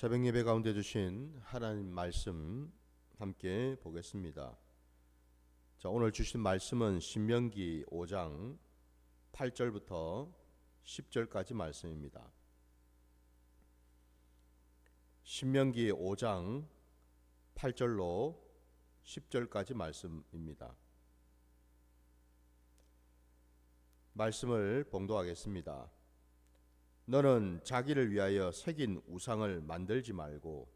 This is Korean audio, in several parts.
새벽 예배 가운데 주신 하나님 말씀 함께 보겠습니다. 자, 오늘 주신 말씀은 신명기 5장 8절부터 10절까지 말씀입니다. 신명기 5장 8절로 10절까지 말씀입니다. 말씀을 봉독하겠습니다. 너는 자기를 위하여 새긴 우상을 만들지 말고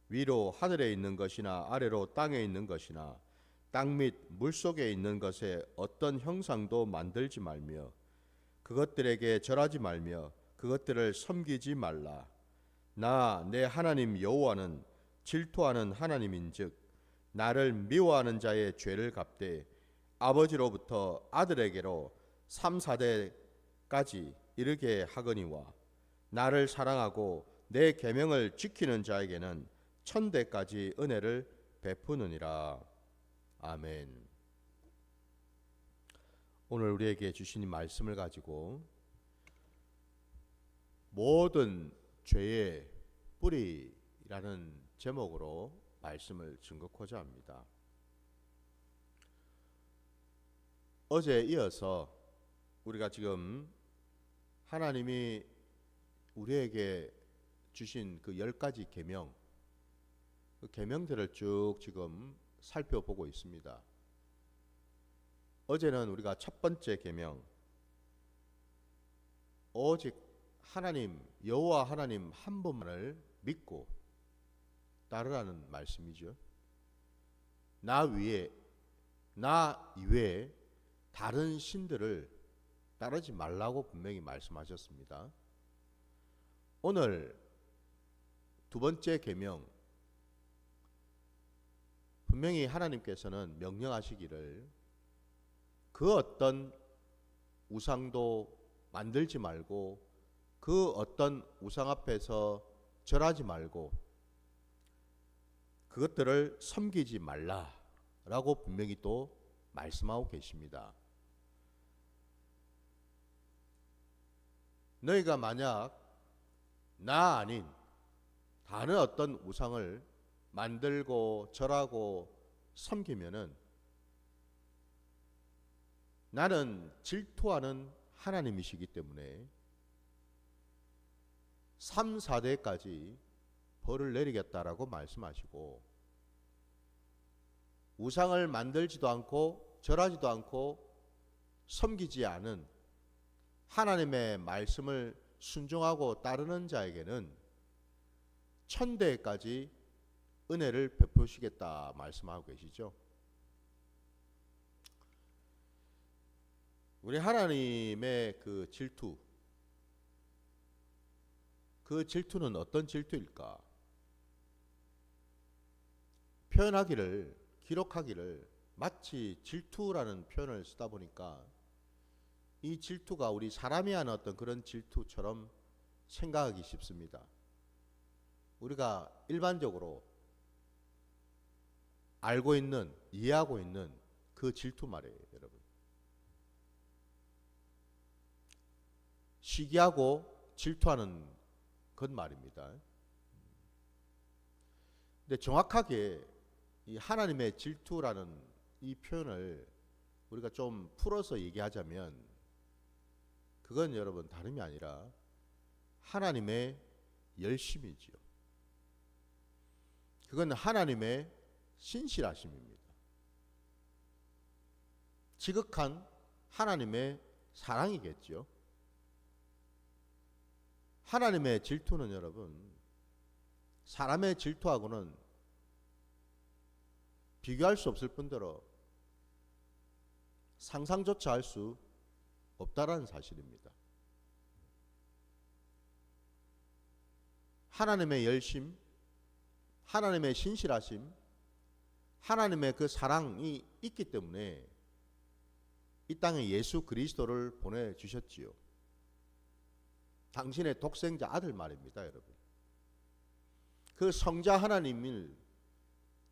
위로 하늘에 있는 것이나 아래로 땅에 있는 것이나 땅 및 물속에 있는 것에 어떤 형상도 만들지 말며 그것들에게 절하지 말며 그것들을 섬기지 말라. 나 내 하나님 여호와는 질투하는 하나님인즉 나를 미워하는 자의 죄를 갚되 아버지로부터 아들에게로 3, 4대까지 이르게 하거니와 나를 사랑하고 내 계명을 지키는 자에게는 1000대까지 은혜를 베푸느니라. 아멘. 오늘 우리에게 주신 이 말씀을 가지고 모든 죄의 뿌리라는 제목으로 말씀을 증거하고자 합니다. 어제에 이어서 우리가 지금 하나님이 우리에게 주신 그 10가지 계명, 그 계명들을 쭉 지금 살펴보고 있습니다. 어제는 우리가 첫 번째 계명, 오직 하나님, 여호와 하나님 한 분만을 믿고 따르라는 말씀이죠. 나 이외에 다른 신들을 따르지 말라고 분명히 말씀하셨습니다. 오늘 두 번째 계명, 분명히 하나님께서는 명령하시기를 그 어떤 우상도 만들지 말고 그 어떤 우상 앞에서 절하지 말고 그것들을 섬기지 말라라고 분명히 또 말씀하고 계십니다. 너희가 만약 나 아닌 다른 어떤 우상을 만들고 절하고 섬기면은 나는 질투하는 하나님이시기 때문에 3, 4대까지 벌을 내리겠다라고 말씀하시고 우상을 만들지도 않고 절하지도 않고 섬기지 않은 하나님의 말씀을 순종하고 따르는 자에게는 1000대까지 은혜를 베푸시겠다 말씀하고 계시죠. 우리 하나님의 그 질투, 그 질투는 어떤 질투일까? 표현하기를, 기록하기를 마치 질투라는 표현을 쓰다 보니까 이 질투가 우리 사람이 하는 어떤 그런 질투처럼 생각하기 쉽습니다. 우리가 일반적으로 알고 있는, 이해하고 있는 그 질투 말이에요, 여러분. 시기하고 질투하는 것 말입니다. 근데 정확하게 이 하나님의 질투라는 이 표현을 우리가 좀 풀어서 얘기하자면 그건 여러분 다름이 아니라 하나님의 열심이지요. 그건 하나님의 신실하심입니다. 지극한 하나님의 사랑이겠죠. 하나님의 질투는 여러분 사람의 질투하고는 비교할 수 없을 뿐더러 상상조차 할 수 없다라는 사실입니다. 하나님의 열심, 하나님의 신실하심, 하나님의 그 사랑이 있기 때문에 이 땅에 예수 그리스도를 보내주셨지요. 당신의 독생자 아들 말입니다, 여러분. 그 성자 하나님을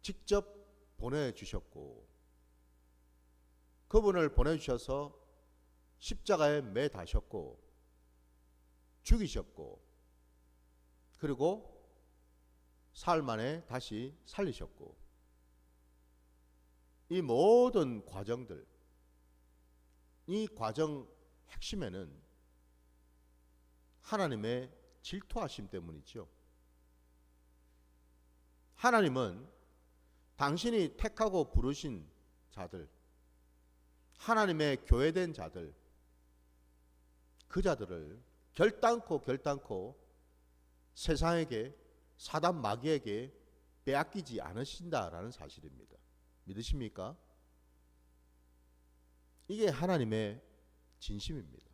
직접 보내주셨고 그분을 보내주셔서 십자가에 매다셨고 죽이셨고 그리고 사흘 만에 다시 살리셨고, 이 모든 과정들, 이 과정 핵심에는 하나님의 질투하심 때문이죠. 하나님은 당신이 택하고 부르신 자들, 하나님의 교회된 자들, 그 자들을 결단코 세상에게, 사단 마귀에게 빼앗기지 않으신다라는 사실입니다. 믿으십니까? 이게 하나님의 진심입니다.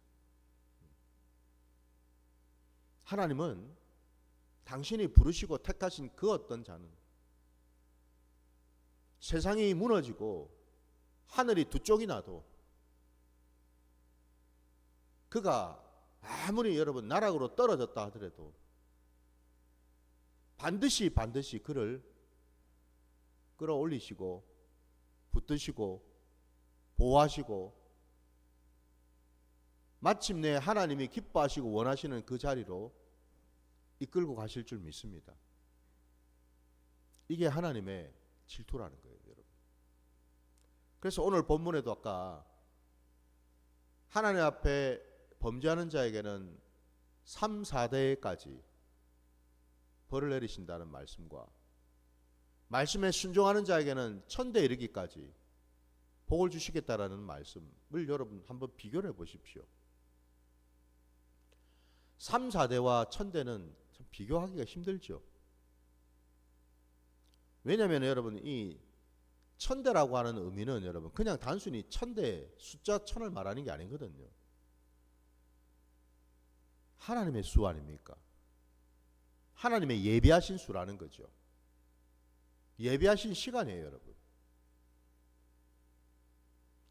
하나님은 당신이 부르시고 택하신 그 어떤 자는 세상이 무너지고 하늘이 두 쪽이 나도 그가 아무리 여러분 나락으로 떨어졌다 하더라도 반드시 그를 끌어올리시고 붙드시고 보호하시고 마침내 하나님이 기뻐하시고 원하시는 그 자리로 이끌고 가실 줄 믿습니다. 이게 하나님의 질투라는 거예요, 여러분. 그래서 오늘 본문에도 아까 하나님 앞에 범죄하는 자에게는 3, 4대까지 벌을 내리신다는 말씀과 말씀에 순종하는 자에게는 천대 이르기까지 복을 주시겠다라는 말씀을 여러분 한번 비교를 해 보십시오. 3, 4대와 천대는 참 비교하기가 힘들죠. 왜냐하면 여러분 이 천대라고 하는 의미는 여러분 그냥 단순히 천대 숫자 천을 말하는 게 아니거든요. 하나님의 수 아닙니까? 하나님의 예비하신 수라는 거죠. 예비하신 시간이에요, 여러분.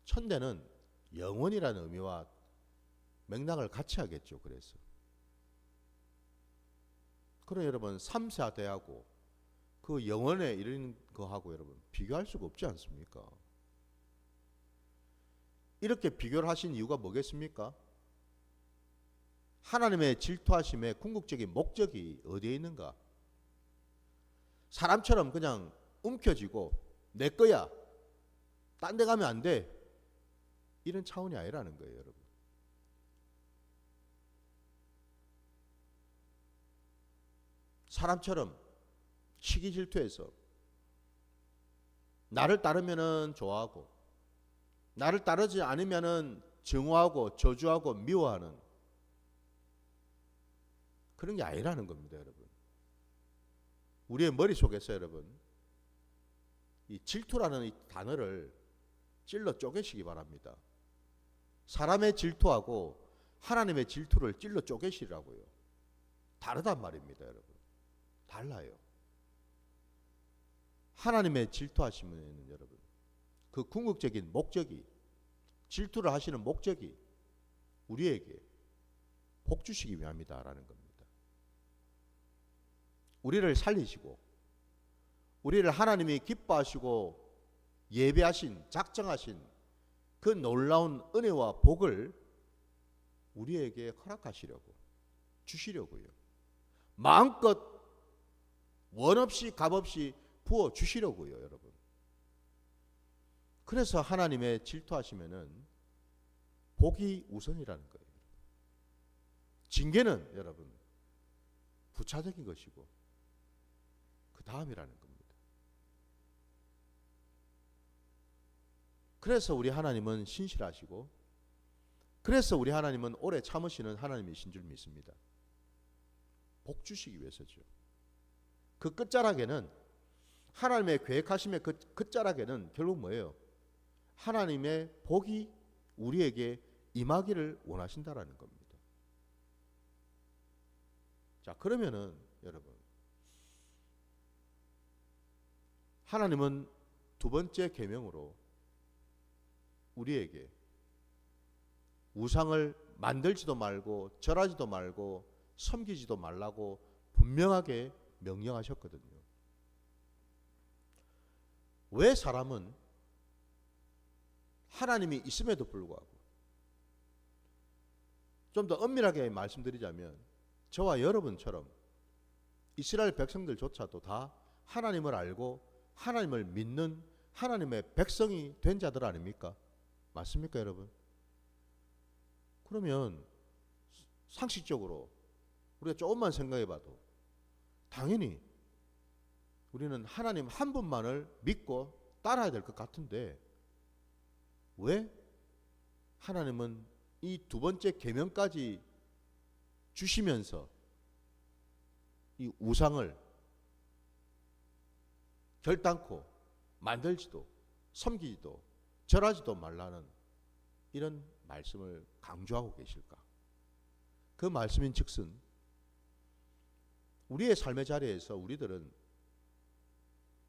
천대는 영원이라는 의미와 맥락을 같이 하겠죠. 그래서 그럼 여러분 3, 4대하고 그 영원에 이르는 거하고 여러분 비교할 수가 없지 않습니까? 이렇게 비교를 하신 이유가 뭐겠습니까? 하나님의 질투하심의 궁극적인 목적이 어디에 있는가? 사람처럼 그냥 움켜쥐고 내 거야, 딴 데 가면 안 돼, 이런 차원이 아니라는 거예요, 여러분. 사람처럼 시기 질투해서 나를 따르면은 좋아하고 나를 따르지 않으면은 증오하고 저주하고 미워하는 그런 게 아니라는 겁니다, 여러분. 우리의 머릿속에서 여러분 이 질투라는 이 단어를 찔러 쪼개시기 바랍니다. 사람의 질투하고 하나님의 질투를 찔러 쪼개시라고요. 다르단 말입니다, 여러분. 달라요. 하나님의 질투하시면 여러분 그 궁극적인 목적이, 질투를 하시는 목적이 우리에게 복 주시기 위함이다라는 겁니다. 우리를 살리시고 우리를 하나님이 기뻐하시고 예배하신, 작정하신 그 놀라운 은혜와 복을 우리에게 허락하시려고, 주시려고요. 마음껏 원 없이 값 없이 부어 주시려고요, 여러분. 그래서 하나님의 질투하시면은 복이 우선이라는 거예요. 징계는 여러분 부차적인 것이고 그 다음이라는 겁니다. 그래서 우리 하나님은 신실하시고, 그래서 우리 하나님은 오래 참으시는 하나님이신 줄 믿습니다. 복 주시기 위해서죠. 그 끝자락에는, 하나님의 계획하심의 그 끝자락에는 결국 뭐예요? 하나님의 복이 우리에게 임하기를 원하신다라는 겁니다. 자, 그러면은 여러분, 하나님은 두 번째 계명으로 우리에게 우상을 만들지도 말고 절하지도 말고 섬기지도 말라고 분명하게 명령하셨거든요. 왜 사람은 하나님이 있음에도 불구하고, 좀 더 엄밀하게 말씀드리자면 저와 여러분처럼 이스라엘 백성들조차도 다 하나님을 알고 하나님을 믿는 하나님의 백성이 된 자들 아닙니까? 맞습니까, 여러분? 그러면 상식적으로 우리가 조금만 생각해봐도 당연히 우리는 하나님 한 분만을 믿고 따라야 될 것 같은데 왜 하나님은 이 두 번째 계명까지 주시면서 이 우상을 결단코 만들지도 섬기지도 절하지도 말라는 이런 말씀을 강조하고 계실까? 그 말씀인 즉슨 우리의 삶의 자리에서 우리들은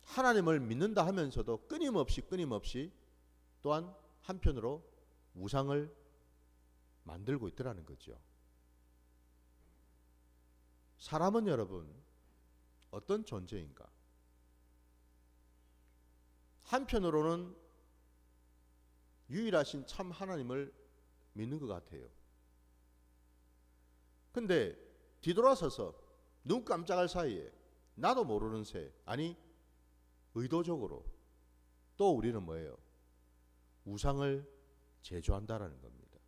하나님을 믿는다 하면서도 끊임없이 또한 한편으로 우상을 만들고 있더라는 거죠. 사람은 여러분 어떤 존재인가? 한편으로는 유일하신 참 하나님을 믿는 것 같아요. 근데 뒤돌아서서 눈 깜짝할 사이에 나도 모르는 새, 아니 의도적으로 또 우리는 뭐예요? 우상을 제조한다라는 겁니다.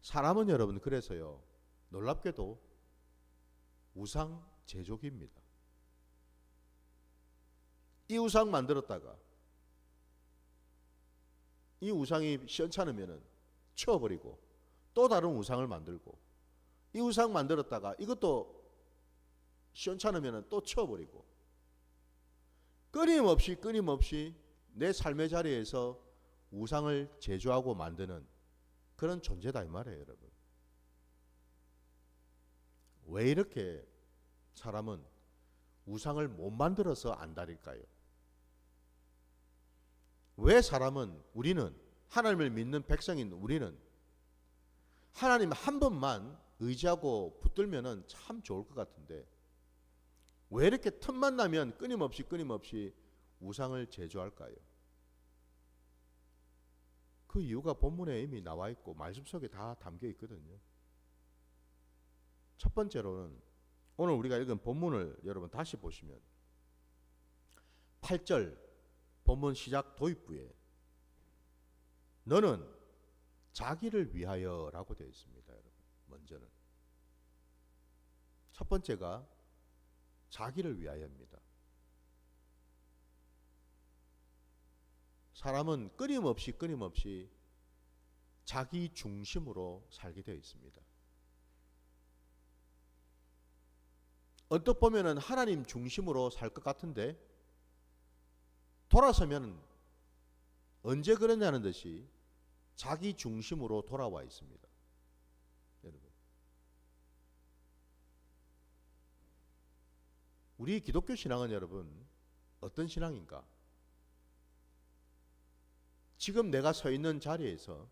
사람은 여러분 그래서요, 놀랍게도 우상 제조기입니다. 이 우상 만들었다가 이 우상이 시원찮으면 치워버리고 또 다른 우상을 만들고, 이 우상 만들었다가 이것도 시원찮으면 또 치워버리고, 끊임없이 내 삶의 자리에서 우상을 제조하고 만드는 그런 존재다 이 말이에요, 여러분. 왜 이렇게 사람은 우상을 못 만들어서 안달일까요? 왜 우리는 하나님을 믿는 백성인 우리는 하나님 한 번만 의지하고 붙들면은 참 좋을 것 같은데 왜 이렇게 틈만 나면 끊임없이 우상을 제조할까요? 그 이유가 본문에 이미 나와 있고 말씀 속에 다 담겨 있거든요. 첫 번째로는 오늘 우리가 읽은 본문을 여러분 다시 보시면 8절 본문 시작 도입부에 너는 자기를 위하여 라고 되어 있습니다. 여러분, 먼저는 첫 번째가 자기를 위하여입니다. 사람은 끊임없이 자기 중심으로 살게 되어 있습니다. 언뜻 보면은 하나님 중심으로 살 것 같은데 돌아서면 언제 그러냐는 듯이 자기 중심으로 돌아와 있습니다. 여러분, 우리 기독교 신앙은 여러분 어떤 신앙인가? 지금 내가 서 있는 자리에서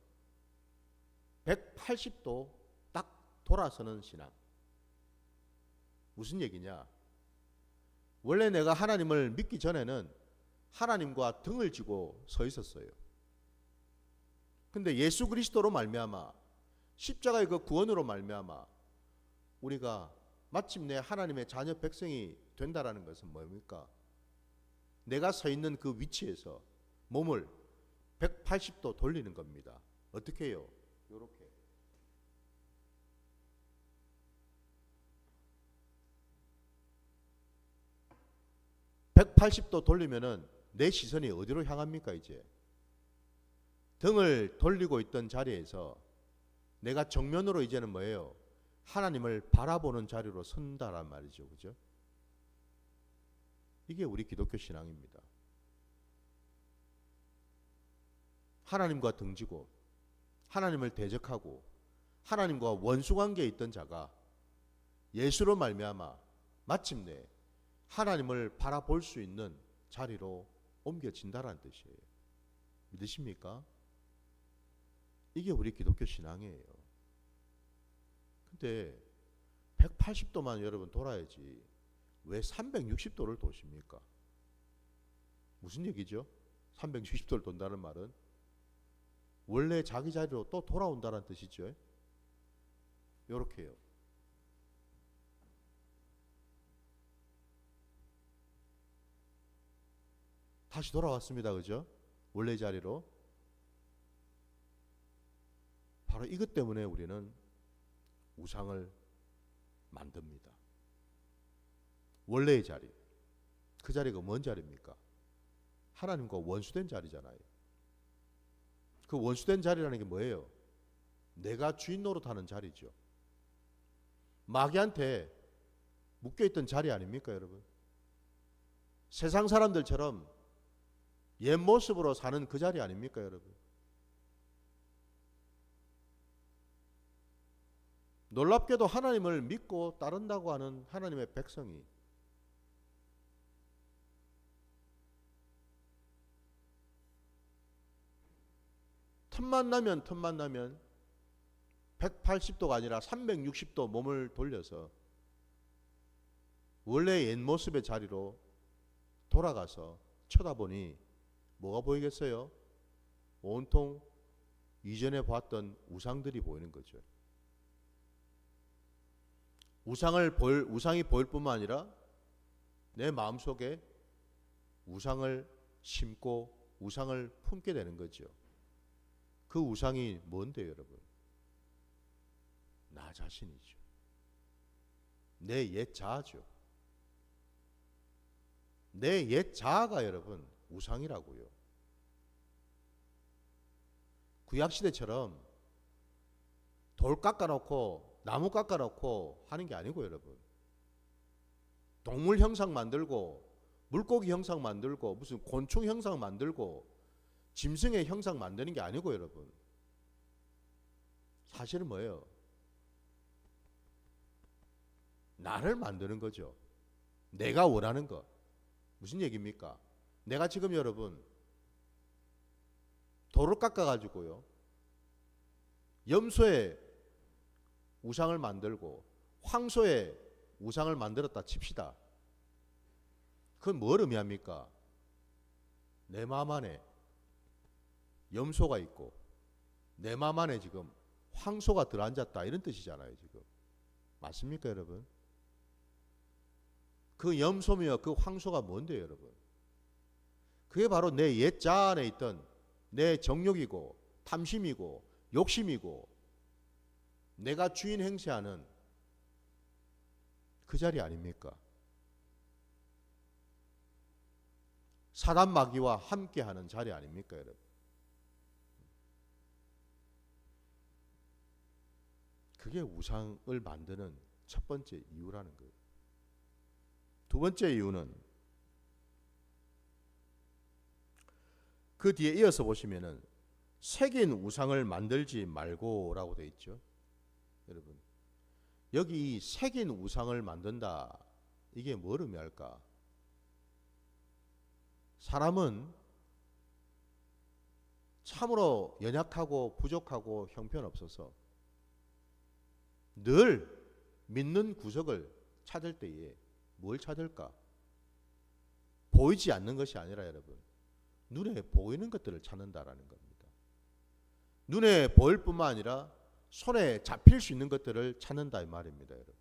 180도 딱 돌아서는 신앙. 무슨 얘기냐? 원래 내가 하나님을 믿기 전에는 하나님과 등을 지고 서 있었어요. 근데 예수 그리스도로 말미암아 십자가의 그 구원으로 말미암아 우리가 마침내 하나님의 자녀 백성이 된다라는 것은 뭡니까? 내가 서 있는 그 위치에서 몸을 180도 돌리는 겁니다. 어떻게 해요? 이렇게. (180도) 돌리면은 내 시선이 어디로 향합니까? 이제 등을 돌리고 있던 자리에서 내가 정면으로 이제는 뭐예요? 하나님을 바라보는 자리로 선다란 말이죠. 그죠? 이게 우리 기독교 신앙입니다. 하나님과 등지고 하나님을 대적하고 하나님과 원수관계에 있던 자가 예수로 말미암아 마침내 하나님을 바라볼 수 있는 자리로 옮겨진다라는 뜻이에요. 믿으십니까? 이게 우리 기독교 신앙이에요. 근데 180도만 여러분 돌아야지 왜 360도를 도십니까? 무슨 얘기죠? 360도를 돈다는 말은 원래 자기 자리로 또 돌아온다는 뜻이죠. 요렇게요. 다시 돌아왔습니다. 그죠? 원래 자리로. 바로 이것 때문에 우리는 우상을 만듭니다. 원래의 자리. 그 자리가 뭔 자리입니까? 하나님과 원수된 자리잖아요. 그 원수된 자리라는 게 뭐예요? 내가 주인 노릇하는 자리죠. 마귀한테 묶여있던 자리 아닙니까, 여러분? 세상 사람들처럼 옛 모습으로 사는 그 자리 아닙니까, 여러분? 놀랍게도 하나님을 믿고 따른다고 하는 하나님의 백성이 틈만 나면 180도가 아니라 360도 몸을 돌려서 원래 옛 모습의 자리로 돌아가서 쳐다보니 뭐가 보이겠어요? 온통 이전에 봤던 우상들이 보이는 거죠. 우상이 보일 뿐만 아니라 내 마음속에 우상을 심고 우상을 품게 되는 거죠. 그 우상이 뭔데요, 여러분? 나 자신이죠. 내 옛 자아죠. 내 옛 자아가 여러분 우상이라고요. 구약시대처럼 돌 깎아놓고 나무 깎아놓고 하는 게 아니고 여러분, 동물 형상 만들고 물고기 형상 만들고 무슨 곤충 형상 만들고 짐승의 형상 만드는 게 아니고 여러분, 사실은 뭐예요? 나를 만드는 거죠. 내가 원하는 것. 무슨 얘기입니까? 내가 지금 여러분 돌을 깎아가지고요 염소의 우상을 만들고 황소의 우상을 만들었다 칩시다. 그건 뭘 의미합니까? 내 마음 안에 염소가 있고 내 마음 안에 지금 황소가 들어앉았다 이런 뜻이잖아요. 지금 맞습니까 여러분? 그 염소며 그 황소가 뭔데요 여러분? 그게 바로 내 옛 자아 안에 있던 내 정욕이고 탐심이고 욕심이고 내가 주인 행세하는 그 자리 아닙니까? 사단 마귀와 함께하는 자리 아닙니까 여러분? 그게 우상을 만드는 첫 번째 이유라는 거예요. 두 번째 이유는 그 뒤에 이어서 보시면은 새긴 우상을 만들지 말고라고 되어 있죠. 여러분 여기 새긴 우상을 만든다 이게 뭘 의미할까? 사람은 참으로 연약하고 부족하고 형편없어서 늘 믿는 구석을 찾을 때에 뭘 찾을까? 보이지 않는 것이 아니라 여러분 눈에 보이는 것들을 찾는다라는 겁니다. 눈에 보일 뿐만 아니라 손에 잡힐 수 있는 것들을 찾는다 이 말입니다. 여러분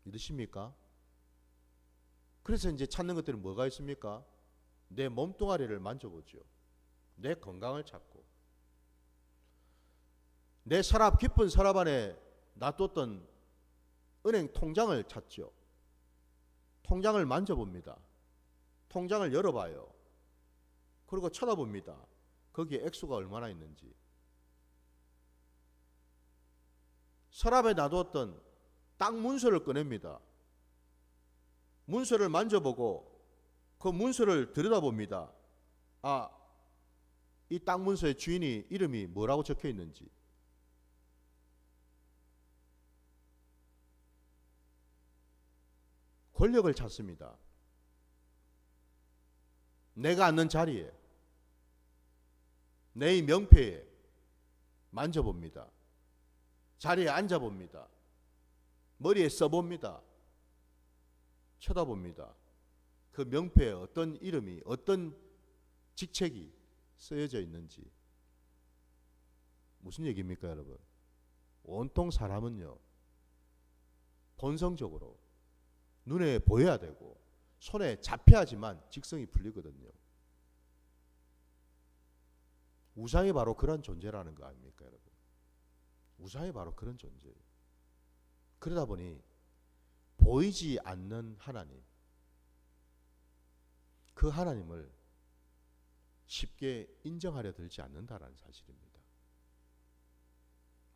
믿으십니까? 그래서 이제 찾는 것들은 뭐가 있습니까? 내 몸뚱아리를 만져보죠. 내 건강을 찾고 내 서랍 깊은 서랍 안에 놔뒀던 은행 통장을 찾죠. 통장을 만져봅니다. 통장을 열어봐요. 그리고 쳐다봅니다. 거기에 액수가 얼마나 있는지. 서랍에 놔뒀던 땅 문서를 꺼냅니다. 문서를 만져보고 그 문서를 들여다봅니다. 아, 이 땅 문서의 주인이 이름이 뭐라고 적혀 있는지. 권력을 찾습니다. 내가 앉는 자리에, 내 명패에 만져봅니다. 자리에 앉아봅니다. 머리에 써봅니다. 쳐다봅니다. 그 명패에 어떤 이름이, 어떤 직책이 쓰여져 있는지. 무슨 얘기입니까, 여러분? 온통 사람은요, 본성적으로 눈에 보여야 되고 손에 잡혀야지만 직성이 풀리거든요. 우상이 바로 그런 존재라는 거 아닙니까, 여러분? 우상이 바로 그런 존재예요. 그러다 보니 보이지 않는 하나님, 그 하나님을 쉽게 인정하려 들지 않는다라는 사실입니다.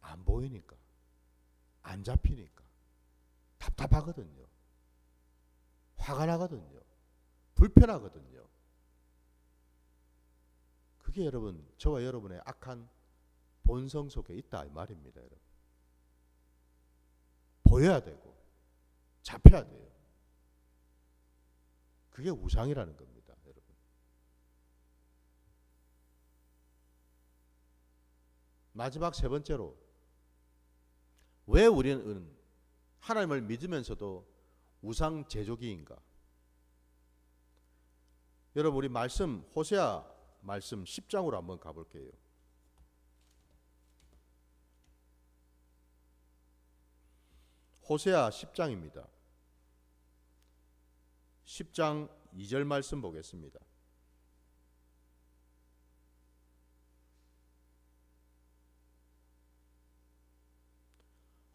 안 보이니까, 안 잡히니까 답답하거든요. 화가 나거든요. 불편하거든요. 그게 여러분, 저와 여러분의 악한 본성 속에 있다 이 말입니다, 여러분. 보여야 되고 잡혀야 돼요. 그게 우상이라는 겁니다, 여러분. 마지막 세 번째로, 왜 우리는 하나님을 믿으면서도 우상 제조기인가? 여러분, 우리 말씀, 호세아 말씀 10장으로 한번 가볼게요. 호세아 10장입니다. 10장 2절 말씀 보겠습니다.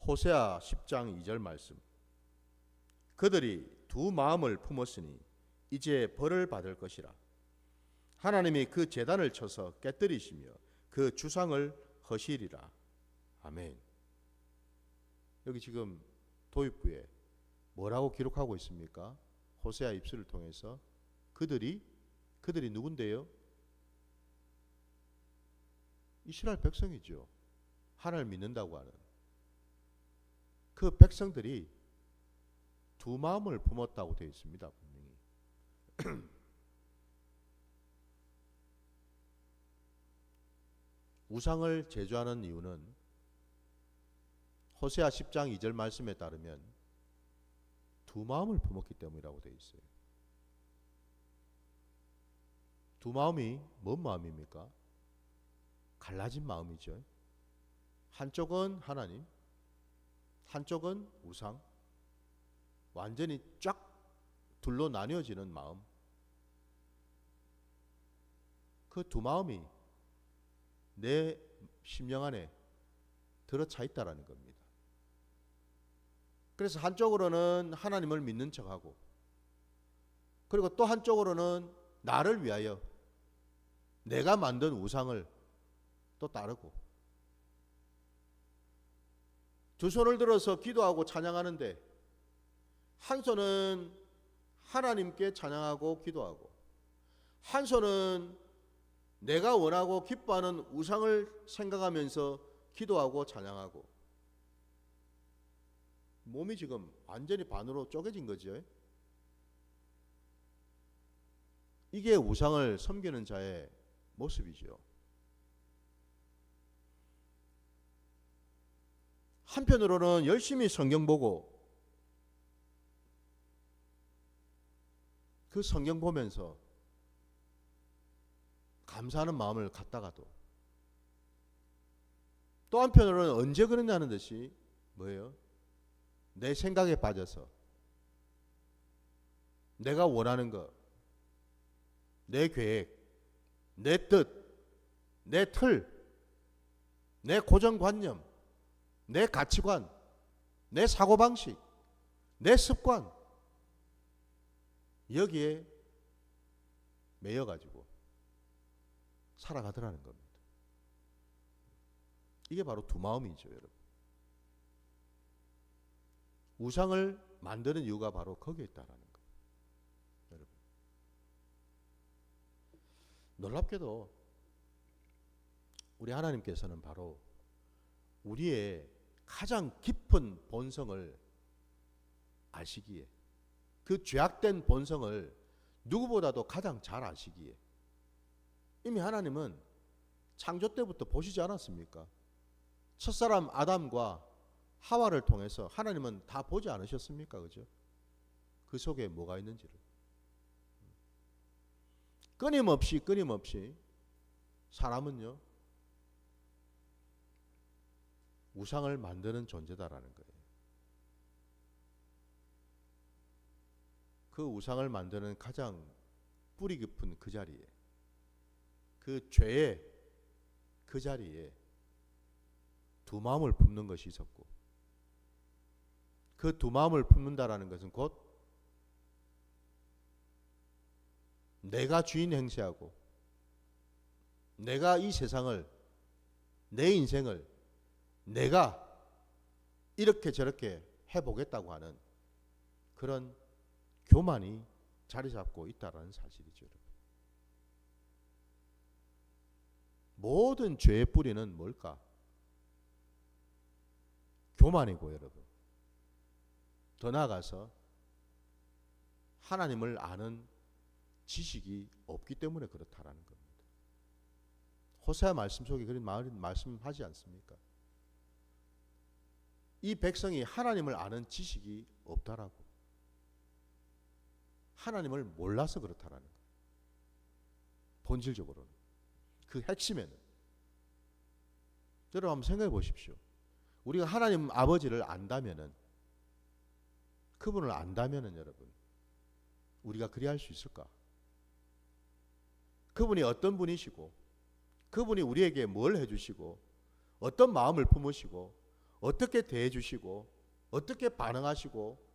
호세아 10장 2절 말씀. 그들이 두 마음을 품었으니 이제 벌을 받을 것이라. 하나님이 그 제단을 쳐서 깨뜨리시며 그 주상을 허시리라. 아멘. 여기 지금 도입부에 뭐라고 기록하고 있습니까? 호세아 입술을 통해서 그들이 누군데요? 이스라엘 백성이죠. 하나님을 믿는다고 하는 그 백성들이 두 마음을 품었다고 되어 있습니다, 분명히. 우상을 제조하는 이유는 호세아 10장 2절 말씀에 따르면 두 마음을 품었기 때문이라고 되어 있어요. 두 마음이 뭔 마음입니까? 갈라진 마음이죠. 한쪽은 하나님, 한쪽은 우상. 완전히 쫙 둘로 나뉘어지는 마음. 그 두 마음이 내 심령 안에 들어차 있다라는 겁니다. 그래서 한쪽으로는 하나님을 믿는 척하고, 그리고 또 한쪽으로는 나를 위하여 내가 만든 우상을 또 따르고, 두 손을 들어서 기도하고 찬양하는데 한 손은 하나님께 찬양하고 기도하고, 한 손은 내가 원하고 기뻐하는 우상을 생각하면서 기도하고 찬양하고, 몸이 지금 완전히 반으로 쪼개진 거죠. 이게 우상을 섬기는 자의 모습이죠. 한편으로는 열심히 성경 보고, 그 성경 보면서 감사하는 마음을 갖다가도, 또 한편으로는 언제 그러냐는 듯이 뭐예요? 내 생각에 빠져서 내가 원하는 것, 내 계획, 내 뜻, 내 틀, 내 고정관념, 내 가치관, 내 사고방식, 내 습관, 여기에 매여가지고 살아가더라는 겁니다. 이게 바로 두 마음이죠, 여러분. 우상을 만드는 이유가 바로 거기에 있다라는 거예요, 여러분. 놀랍게도 우리 하나님께서는 바로 우리의 가장 깊은 본성을 아시기에, 그 죄악된 본성을 누구보다도 가장 잘 아시기에, 이미 하나님은 창조 때부터 보시지 않았습니까? 첫사람 아담과 하와를 통해서 하나님은 다 보지 않으셨습니까? 그죠? 그 속에 뭐가 있는지를 끊임없이 사람은요 우상을 만드는 존재다라는 거예요. 그 우상을 만드는 가장 뿌리 깊은 그 자리에, 그 죄의 그 자리에 두 마음을 품는 것이 있었고, 그 두 마음을 품는다라는 것은 곧 내가 주인 행세하고 내가 이 세상을, 내 인생을 내가 이렇게 저렇게 해보겠다고 하는 그런 교만이 자리 잡고 있다는 사실이죠. 여러분. 모든 죄의 뿌리는 뭘까? 교만이고, 여러분. 더 나아가서 하나님을 아는 지식이 없기 때문에 그렇다라는 겁니다. 호세아 말씀 속에 그런 말씀하지 않습니까? 이 백성이 하나님을 아는 지식이 없다라고. 하나님을 몰라서 그렇다라는 거예요. 본질적으로는. 그 핵심에는. 여러분 한번 생각해 보십시오. 우리가 하나님 아버지를 안다면은, 그분을 안다면은 여러분, 우리가 그리할 수 있을까? 그분이 어떤 분이시고, 그분이 우리에게 뭘 해주시고, 어떤 마음을 품으시고, 어떻게 대해주시고, 어떻게 반응하시고,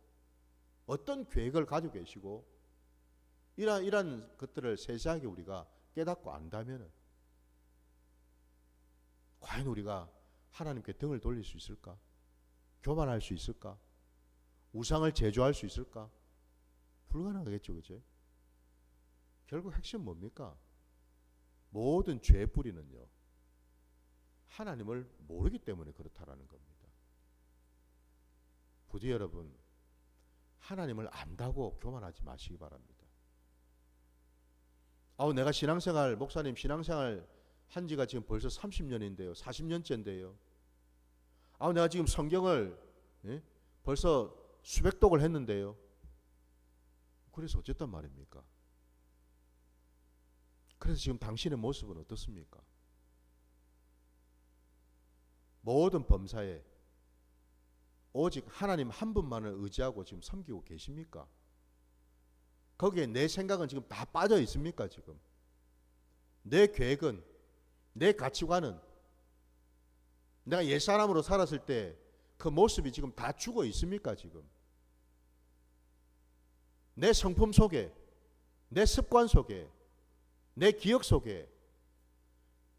어떤 계획을 가지고 계시고, 이러한 것들을 세세하게 우리가 깨닫고 안다면 과연 우리가 하나님께 등을 돌릴 수 있을까? 교만할 수 있을까? 우상을 제조할 수 있을까? 불가능하겠죠, 그죠? 결국 핵심 뭡니까? 모든 죄의 뿌리는요, 하나님을 모르기 때문에 그렇다라는 겁니다. 부디 여러분, 하나님을 안다고 교만하지 마시기 바랍니다. 내가 신앙생활, 목사님 신앙생활 한 지가 지금 벌써 30년인데요. 40년째인데요. 내가 지금 성경을 벌써 수백 독을 했는데요. 그래서 어쨌단 말입니까? 그래서 지금 당신의 모습은 어떻습니까? 모든 범사에 오직 하나님 한 분만을 의지하고 지금 섬기고 계십니까? 거기에 내 생각은 지금 다 빠져 있습니까? 지금 내 계획은, 내 가치관은, 내가 옛사람으로 살았을 때 그 모습이 지금 다 죽어 있습니까? 지금 내 성품 속에, 내 습관 속에, 내 기억 속에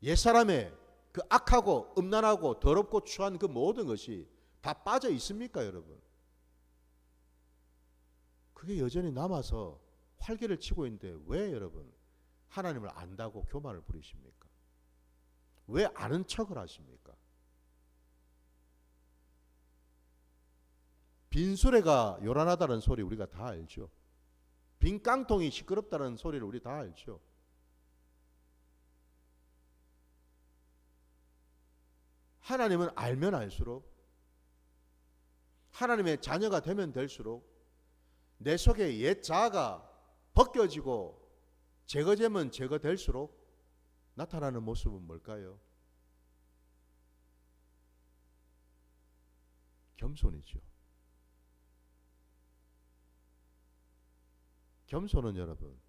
옛사람의 그 악하고 음란하고 더럽고 추한 그 모든 것이 다 빠져 있습니까, 여러분? 그게 여전히 남아서 활개를 치고 있는데 왜 여러분 하나님을 안다고 교만을 부리십니까? 왜 아는 척을 하십니까? 빈 수레가 요란하다는 소리 우리가 다 알죠. 빈 깡통이 시끄럽다는 소리를 우리 다 알죠. 하나님은 알면 알수록, 하나님의 자녀가 되면 될수록 내 속에 옛 자아가 벗겨지고 제거되면 제거될수록 나타나는 모습은 뭘까요? 겸손이죠. 겸손은 여러분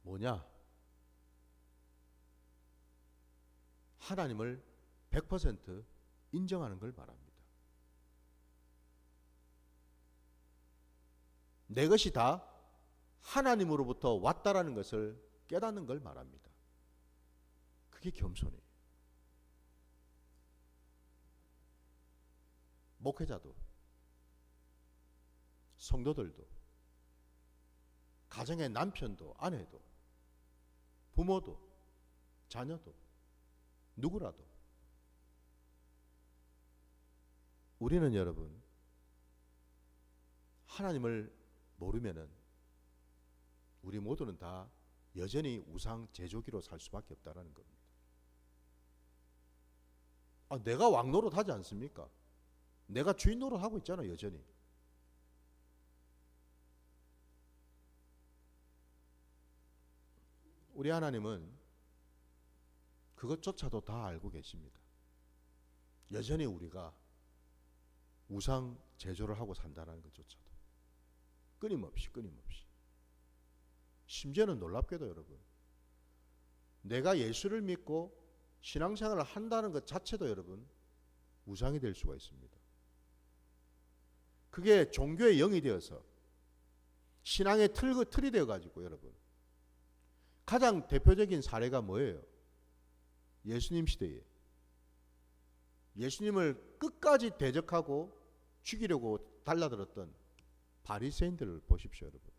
뭐냐? 하나님을 100% 인정하는 걸 말합니다. 내 것이 다 하나님으로부터 왔다라는 것을 깨닫는 걸 말합니다. 그게 겸손이에요. 목회자도, 성도들도, 가정의 남편도, 아내도, 부모도, 자녀도, 누구라도 우리는 여러분 하나님을 모르면은 우리 모두는 다 여전히 우상 제조기로 살 수밖에 없다는 겁니다. 내가 왕 노릇 하지 않습니까? 내가 주인 노릇 하고 있잖아요, 여전히. 우리 하나님은 그것조차도 다 알고 계십니다. 여전히 우리가 우상 제조를 하고 산다는 것조차도 끊임없이. 심지어는 놀랍게도 여러분, 내가 예수를 믿고 신앙생활을 한다는 것 자체도 여러분 우상이 될 수가 있습니다. 그게 종교의 영이 되어서 신앙의 틀이 되어가지고 여러분 가장 대표적인 사례가 뭐예요? 예수님 시대에 예수님을 끝까지 대적하고 죽이려고 달라들었던 바리새인들을 보십시오, 여러분.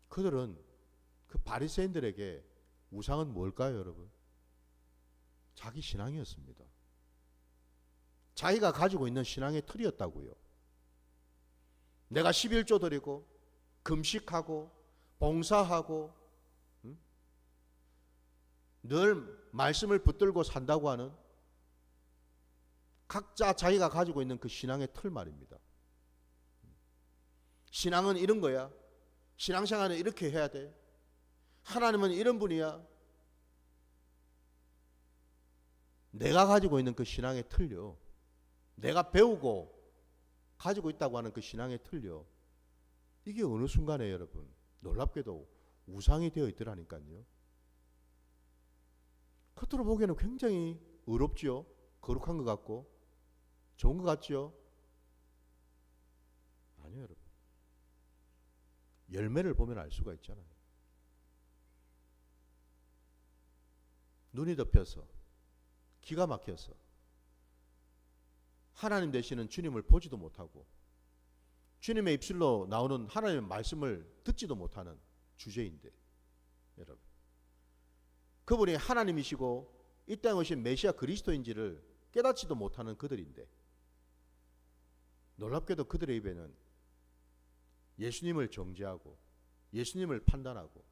그들은 그 바리새인들에게 우상은 뭘까요, 여러분? 자기 신앙이었습니다. 자기가 가지고 있는 신앙의 틀이었다고요. 내가 11조 드리고 금식하고 봉사하고 늘 말씀을 붙들고 산다고 하는 각자 자기가 가지고 있는 그 신앙의 틀 말입니다. 신앙은 이런 거야. 신앙생활은 이렇게 해야 돼. 하나님은 이런 분이야. 내가 가지고 있는 그 신앙의 틀요. 내가 배우고 가지고 있다고 하는 그 신앙의 틀요. 이게 어느 순간에 여러분 놀랍게도 우상이 되어 있더라니까요. 겉으로 보기에는 굉장히 의롭지요. 거룩한 것 같고 좋은 것 같죠. 아니요, 여러분. 열매를 보면 알 수가 있잖아요. 눈이 덮여서 기가 막혀서 하나님 되시는 주님을 보지도 못하고 주님의 입술로 나오는 하나님의 말씀을 듣지도 못하는 주제인데 여러분 그분이 하나님이시고 이 땅에 오신 메시아 그리스도인지를 깨닫지도 못하는 그들인데 놀랍게도 그들의 입에는 예수님을 정죄하고 예수님을 판단하고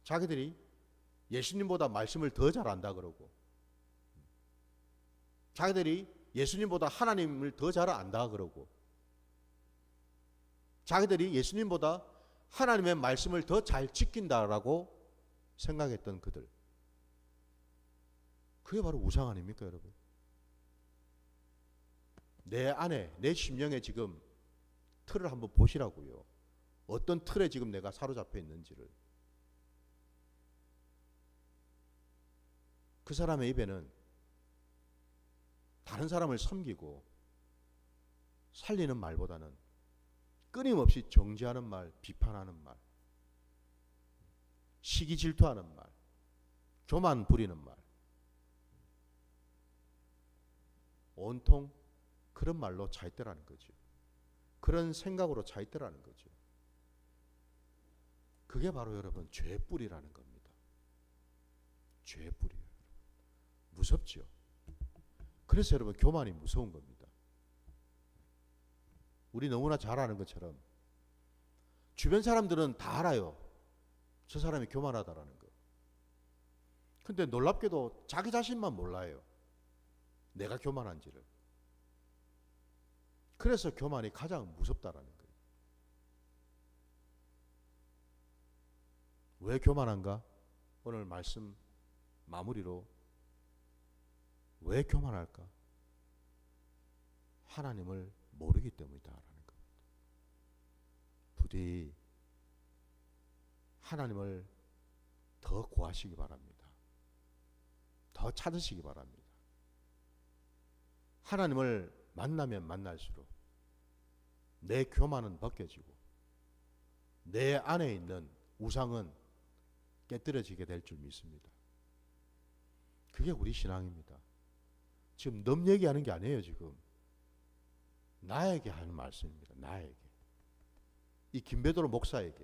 자기들이 예수님보다 말씀을 더 잘 안다 그러고 자기들이 예수님보다 하나님을 더 잘 안다 그러고 자기들이 예수님보다 하나님의 말씀을 더 잘 지킨다라고 생각했던 그들. 그게 바로 우상 아닙니까, 여러분? 내 안에, 내 심령에 지금 틀을 한번 보시라고요. 어떤 틀에 지금 내가 사로잡혀 있는지를. 그 사람의 입에는 다른 사람을 섬기고 살리는 말보다는 끊임없이 정죄하는 말, 비판하는 말, 시기 질투하는 말, 교만 부리는 말, 온통 그런 말로 차 있더라는 거죠. 그런 생각으로 차 있더라는 거죠. 그게 바로 여러분 죄의 뿌리라는 겁니다. 죄의 뿌리예요. 무섭죠. 그래서 여러분 교만이 무서운 겁니다. 우리 너무나 잘 아는 것처럼 주변 사람들은 다 알아요. 저 사람이 교만하다라는 거. 근데 놀랍게도 자기 자신만 몰라요. 내가 교만한지를. 그래서 교만이 가장 무섭다라는 거예요. 왜 교만한가? 오늘 말씀 마무리로 왜 교만할까? 하나님을 모르기 때문이다라는 겁니다. 부디 하나님을 더 구하시기 바랍니다. 더 찾으시기 바랍니다. 하나님을 만나면 만날수록 내 교만은 벗겨지고 내 안에 있는 우상은 깨뜨려지게 될 줄 믿습니다. 그게 우리 신앙입니다. 지금 남 얘기하는 게 아니에요. 지금 나에게 하는 말씀입니다. 나에게. 이 김베드로 목사에게,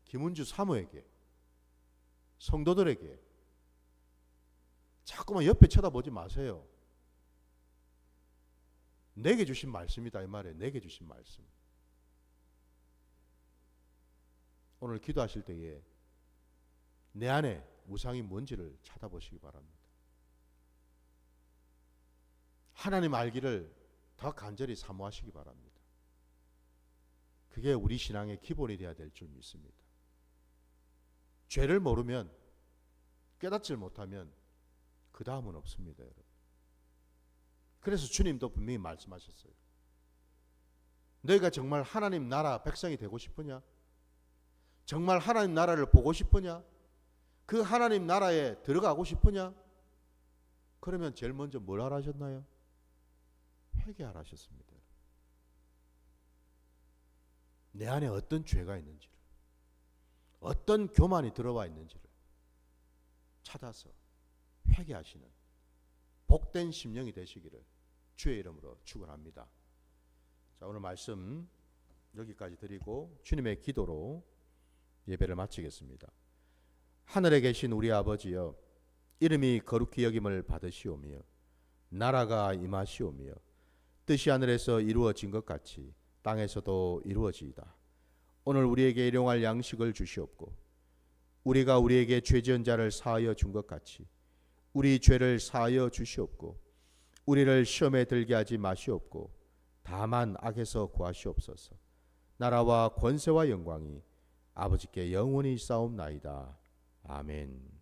김은주 사모에게, 성도들에게 자꾸만 옆에 쳐다보지 마세요. 내게 주신 말씀이다 이 말이에요. 내게 주신 말씀. 오늘 기도하실 때에 내 안에 우상이 뭔지를 찾아보시기 바랍니다. 하나님 알기를 더 간절히 사모하시기 바랍니다. 그게 우리 신앙의 기본이 되어야 될 줄 믿습니다. 죄를 모르면 깨닫질 못하면 그 다음은 없습니다, 여러분. 그래서 주님도 분명히 말씀하셨어요. 너희가 정말 하나님 나라 백성이 되고 싶으냐? 정말 하나님 나라를 보고 싶으냐? 그 하나님 나라에 들어가고 싶으냐? 그러면 제일 먼저 뭘 하라 하셨나요? 회개하라 하셨습니다. 내 안에 어떤 죄가 있는지를, 어떤 교만이 들어와 있는지를 찾아서 회개하시는 복된 심령이 되시기를 주의 이름으로 축원합니다. 자, 오늘 말씀 여기까지 드리고 주님의 기도로 예배를 마치겠습니다. 하늘에 계신 우리 아버지여, 이름이 거룩히 여김을 받으시오며 나라가 임하시오며 뜻이 하늘에서 이루어진 것 같이 땅에서도 이루어지이다. 오늘 우리에게 일용할 양식을 주시옵고 우리가 우리에게 죄 지은 자를 사하여 준 것 같이 우리 죄를 사하여 주시옵고 우리를 시험에 들게 하지 마시옵고 다만 악에서 구하시옵소서. 나라와 권세와 영광이 아버지께 영원히 있사옵나이다. 아멘.